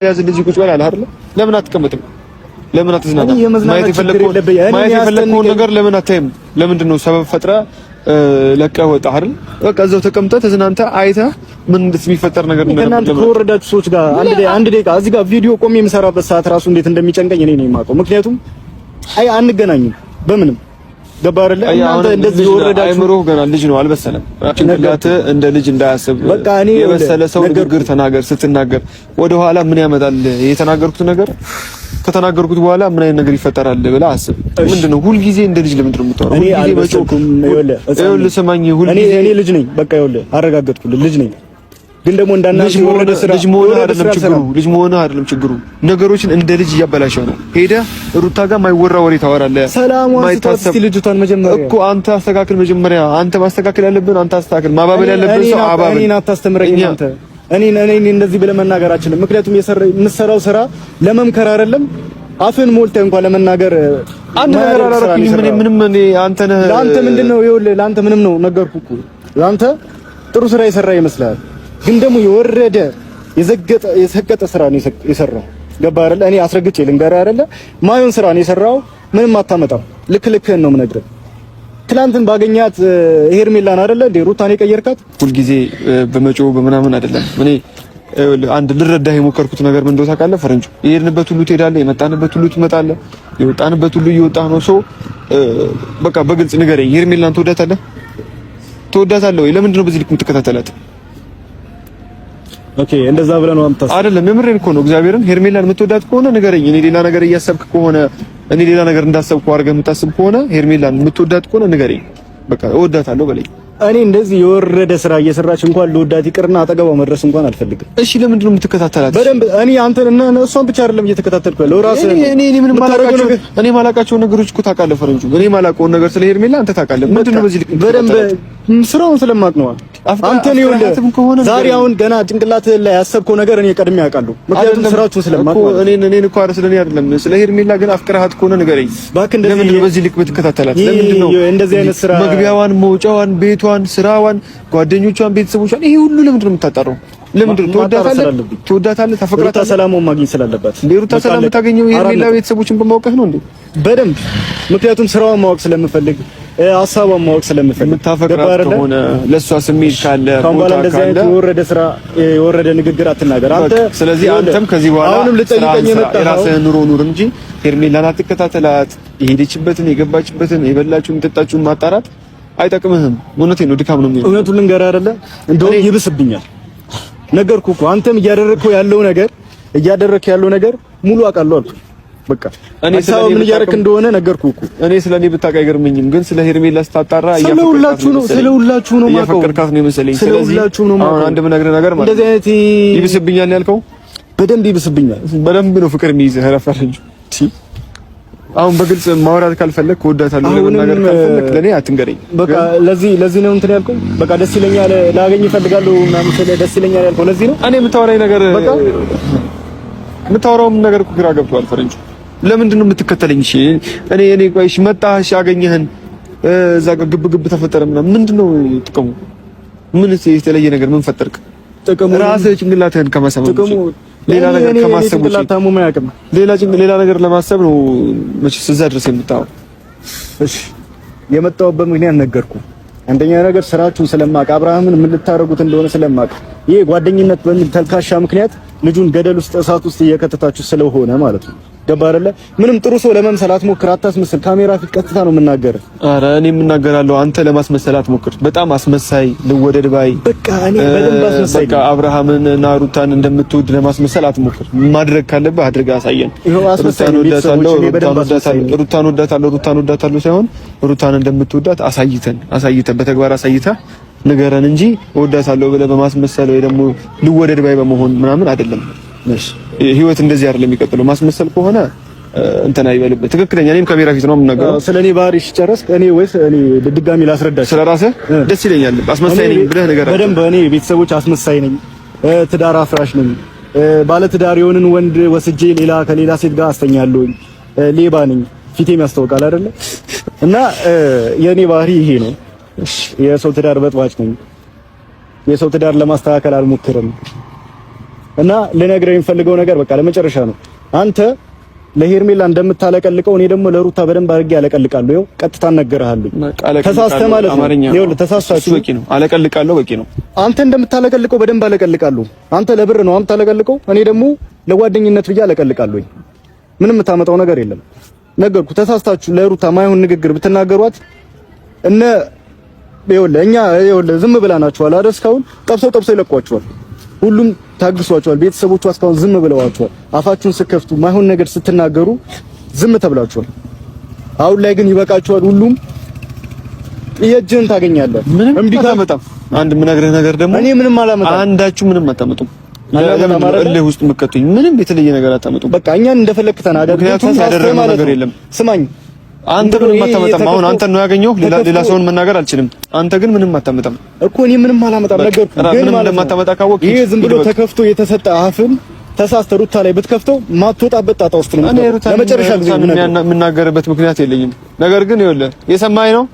ያዝ ልጅ ቁጭ በል አለ አይደል? ለምን አትቀመጥም? ለምን አትዝናናም? ማየት የፈለግከውን ነገር ለምን አታይም? ለምንድን ነው ሰበብ ፈጥራ ለቀህ ወጣህ አይደል? በቃ እዛው ተቀምጠህ ተዝናንተህ አይተህ ምን እንደሚፈጠር ነገር እናንተ ከወረዳችሁ ሰዎች ጋር አንድ ደቂቃ እዚህ ጋር ቪዲዮ ቆሜ የምሰራበት ሰዓት ራሱ እንዴት እንደሚጨንቀኝ እኔ ነኝ የማውቀው። ምክንያቱም አንገናኝም በምንም ገባህ አይደል? እናንተ እንደዚህ ወረዳችሁ አይምሮ ገና ልጅ ነው አልበሰለም። ጭንቅላትህ እንደ ልጅ እንዳያስብ በቃ እኔ የበሰለ ሰው ንግግር ተናገር። ስትናገር ወደ ኋላ ምን ያመጣል የተናገርኩት ነገር ከተናገርኩት በኋላ ምን አይነት ነገር ይፈጠራል ብለህ አስብ። ምንድነው ሁልጊዜ እንደ ልጅ ለምንድን ነው የምታወራው? እኔ አልበሰልኩም። ይኸውልህ ስማኝ፣ እኔ ልጅ ነኝ። በቃ ይኸውልህ አረጋገጥኩልህ ልጅ ነኝ። ግን ደግሞ እንዳናንተ ወረደ ስራ ልጅ መሆንህ አይደለም ችግሩ። ነገሮችን እንደ ልጅ እያበላሸው ነው። ሄደህ ሩታ ጋር ማይወራ ወሬ ታወራለህ። ሰላም ዋስታስቲ ልጅቷን መጀመሪያ እኮ አንተ አስተካክል። መጀመሪያ አንተ ማስተካከል ያለብን አንተ አስተካክል። ማባበል ያለብን ሰው አባበል። እኔን አታስተምረኝ አንተ። እኔ እንደዚህ ብለህ መናገር አልችልም። ምክንያቱም የምትሰራው ስራ ለመምከር አይደለም። አፍን ሞልተህ እንኳን ለመናገር አንድ ነገር አላረኩኝም። ምንም አንተ ነህ። ለአንተ ምንድነው? ይኸውልህ ለአንተ ምንም ነው ነገርኩህ እኮ። ለአንተ ጥሩ ስራ የሰራ ይመስላል፣ ግን ደግሞ የወረደ የሰቀጠ ስራ ነው የሰራው። ገባህ አይደለ? እኔ አስረግጬ ልንገርህ አይደለ? ማየውን ስራ ነው የሰራው። ምንም አታመጣም። ልክህን ነው የምነግርህ። ትላንትን ባገኛት ሄርሜላን አይደለ እንዴ ሩታን የቀየርካት? ሁልጊዜ በመጮህ በምናምን አይደለም። እኔ አንድ ልረዳህ የሞከርኩት ነገር ምን እንደው ታውቃለህ? ፈረንጁ የሄድንበት ሁሉ ትሄዳለህ፣ የመጣንበት ሁሉ ትመጣለህ፣ የወጣንበት ሁሉ እየወጣህ ነው። ሰው በቃ በግልጽ ንገረኝ። ሄርሜላን ትወዳታለህ ወይ? ለምንድን ነው በዚህ ልክ የምትከታተላት? ኦኬ እንደዛ ብለህ ነው አምጣስ አይደለም። የምሬን እኮ ነው። እግዚአብሔርን ሄርሜላን የምትወዳት ከሆነ ንገረኝ። እኔ ሌላ ነገር እያሰብክ ከሆነ እኔ ሌላ ነገር እንዳሰብኩ አድርገህ የምታስብ ከሆነ ሄርሜላን የምትወዳት ከሆነ ንገረኝ። በቃ እወዳታለሁ በለኝ። እኔ እንደዚህ የወረደ ስራ እየሰራች እንኳን ልወዳት ይቅርና አጠገቧ መድረስ እንኳን አልፈልግም። እሺ ለምንድን ነው የምትከታተላት? በደንብ እኔ አንተን እና እሷን ብቻ አይደለም እየተከታተልኩ ያለው ራስህ። እኔ ምንም ማላውቃቸው እኔ ማላውቃቸውን ነገሮች እኮ ታውቃለህ ፈረንጁ። እኔ ማላውቀውን ነገር ስለ ሄርሜላ አንተ ታውቃለህ። ምንድን ነው በዚህ ልክ በደንብ ስራውን ስለማቅ ነው። አንተ ነው ይኸውልህ ዛሬ አሁን ገና ጭንቅላትህ ላይ ያሰብከው ነገር እኔ ቀድሜ ያውቃለሁ። ምክንያቱም ስራችሁን ስለማቅ ነው። እኔን እኮ ስለኔ አይደለም ስለ ሄርሜላ ግን አፍቅረሃት ከሆነ ንገረኝ። ለምንድን ነው በዚህ ልክ ብትከታተላት? ለምንድን ነው እንደዚህ አይነት ስራ መግቢያዋን፣ መውጫዋን፣ ቤቷን፣ ስራዋን፣ ጓደኞቿን፣ ቤተሰቦቿን ይሄ ሁሉ ለምንድን ነው የምታጣራው? ለምንድን ነው ትወዳታለህ? ታፈቅራታለህ? ሰላሙን ማግኘት ስላለባት ሩታ ሰላም የምታገኘው የሄርሜላ ቤተሰቦችን በማወቅህ ነው እንዴ? በደንብ ምክንያቱም ስራዋን ማወቅ ስለምፈልግ ሀሳቧን ማወቅ ስለምፈልግ የምታፈቅራት ከሆነ ለሷ ስሜት ካለ ቦታ ካለ የወረደ ስራ የወረደ ንግግር አትናገር አንተ። ስለዚህ አንተም ከዚህ በኋላ አሁንም ልጠይቀኝ የመጣው የራስህን ኑሮ ኑር እንጂ ሄርሜላን አትከታተላት። የሄደችበትን የገባችበትን የበላችሁን የጠጣችሁን ማጣራት አይጠቅምህም። እውነቴን ነው፣ ድካም ነው የሚሆነው። እውነቱን ልንገርህ አይደለ እንደውም ይብስብኛል። ነገርኩህ እኮ አንተም እያደረግከው ያለው ነገር ሙሉ አውቃለሁ አልኩ። በቃ እኔ ስለኔ ምን እያደረክ እንደሆነ ነገርኩህ እኮ። እኔ ስለኔ ብታውቅ አይገርመኝም፣ ግን ስለ ሄርሜላ ስታጣራ ስለሁላችሁ ነው ማውቀው። እያፈቀርካት ነው መሰለኝ። ስለዚህ አሁን አንድ የምነግርህ ነገር ማለት እንደዚህ አይነት ይብስብኛል ያልከው በደንብ ይብስብኛል። በደንብ ነው ፍቅር የሚይዝህ ረፈረንጅ። አሁን በግልጽ ማውራት ካልፈለክ እወዳታለሁ ለመናገር ካልፈለክ ለኔ አትንገረኝ። በቃ ለዚህ ነው እንትን ያልከው። በቃ ደስ ይለኛል ላገኝ እፈልጋለሁ ምናምን ስለ ደስ ይለኛል ያልከው ለዚህ ነው። እኔ የምታወራኝ ነገር በቃ የምታወራውም ነገር እኮ ግራ ገብቶሃል ፈረንጁ። ለምንድን ነው የምትከተለኝ? እሺ እኔ ቆይ እሺ መጣህ፣ እሺ አገኘህን፣ እዛ ጋር ግብ ተፈጠረ ምናምን ምንድን ነው ጥቅሙ? ምን የተለየ ነገር ምን ፈጠርክ? ጥቅሙ ራስህ ጭንቅላትህን ከማሰብ ሌላ ነገር ከማሰብ ሌላ ነገር ለማሰብ ነው መቼስ እዛ ድረስ የምታወው። እሺ የመጣሁበት ምክንያት ነገርኩህ። አንደኛ ነገር ስራችሁን ስለማቅ አብርሃምን ምን ልታረጉት እንደሆነ ስለማቅ ይሄ ጓደኝነት በሚል ተልካሻ ምክንያት ልጁን ገደል ውስጥ እሳት ውስጥ እየከተታችሁ ስለሆነ ማለት ነው። ገባ አይደለ? ምንም ጥሩ ሰው ለመምሰል አትሞክር፣ አታስመስል። ካሜራ ፊት ቀጥታ ነው የምናገርህ። ኧረ እኔ የምናገራለሁ፣ አንተ ለማስመሰል አትሞክር። በጣም አስመሳይ ልወደድ ባይ በቃ እኔ በደንብ አስመሳይ በቃ አብርሃምን እና ሩታን እንደምትወድ ለማስመሰል አትሞክር። ማድረግ ካለብህ አድርገህ አሳየን። ሩታን ወዳታለሁ ሳይሆን ሩታን እንደምትወዳት አሳይተን በተግባር አሳይተህ ንገረን እንጂ ወዳታለሁ ብለህ በማስመሰል ወይ ደግሞ ልወደድ ባይ በመሆን ምናምን አይደለም። እሺ ህይወት እንደዚህ አይደለም የሚቀጥለው። ማስመሰል ከሆነ እንትን አይበልብህ። ትክክለኛ እኔም ካሜራ ፊት ነው የምናገረው። ስለኔ ባህሪ ሲጨርስ እኔ ወይስ እኔ ድጋሚ ላስረዳሽ? ስለራስህ ደስ ይለኛል። አስመሳይ ነኝ ብለህ ንገረን። በደንብ እኔ ቤተሰቦች አስመሳይ ነኝ፣ ትዳር አፍራሽ ነኝ፣ ባለ ትዳር የሆነን ወንድ ወስጄ ከሌላ ሴት ጋር አስተኛለሁኝ፣ ሌባ ነኝ፣ ፊቴም ያስታውቃል አይደለ? እና የኔ ባህሪ ይሄ ነው። የሰው ትዳር በጥባጭ ነኝ። የሰው ትዳር ለማስተካከል አልሞክርም። እና ልነግርህ የምፈልገው ነገር በቃ ለመጨረሻ ነው። አንተ ለሄርሜላ እንደምታለቀልቀው እኔ ደግሞ ለሩታ በደንብ አድርጌ አለቀልቃለሁ። ይኸው ቀጥታ እነግርሃለሁ። ተሳስተህ ማለት ነው። ይኸውልህ ተሳስታችሁ በቂ ነው። አለቀልቃለሁ በቂ ነው። አንተ እንደምታለቀልቀው በደንብ አለቀልቃለሁ። አንተ ለብር ነው የምታለቀልቀው፣ እኔ ደግሞ ለጓደኝነት ብዬ አለቀልቃለሁ። ምንም የምታመጣው ነገር የለም። ነገርኩህ። ተሳስታችሁ ለሩታ ማይሆን ንግግር ብትናገሯት እነ ይኸውልህ እኛ ይኸውልህ ዝም ብላናችኋል አይደል? እስካሁን ጠብሰው ይለቋችኋል። ሁሉም ታግሷቸዋል። ቤተሰቦቿ እስካሁን ዝም ብለዋቸዋል። አፋችሁን ስትከፍቱ ማይሆን ነገር ስትናገሩ ዝም ተብላችኋል። አሁን ላይ ግን ይበቃችኋል። ሁሉም የእጅህን ታገኛለህ። እምቢ ካመጣም አንድ የምነግርህ ነገር ደግሞ እኔ ምንም አላመጣም። አንዳችሁ ምንም አታመጡም። እልህ ውስጥ መከቱኝ ምንም የተለየ ነገር አታመጡም። በቃ እኛን እንደፈለክ ተናገር። ምክንያቱም ያደረገው ነገር የለም። ስማኝ አንተ ምንም አታመጣም። አሁን አንተ ነው ያገኘው፣ ሌላ ሰውን መናገር አልችልም። አንተ ግን ምንም አታመጣም እኮ። እኔ ምንም አላመጣም ነገርኩህ። ግን ምንም እንደማታመጣ ካወቅህ ይሄ ዝም ብሎ ተከፍቶ የተሰጠ አፍን ተሳስተህ ሩታ ላይ ብትከፍተው ማትወጣበት ጣጣ ውስጥ ነው። ለመጨረሻ ጊዜ የምናገርበት ምክንያት የለኝም። ነገር ግን ይኸውልህ የሰማኸኝ ነው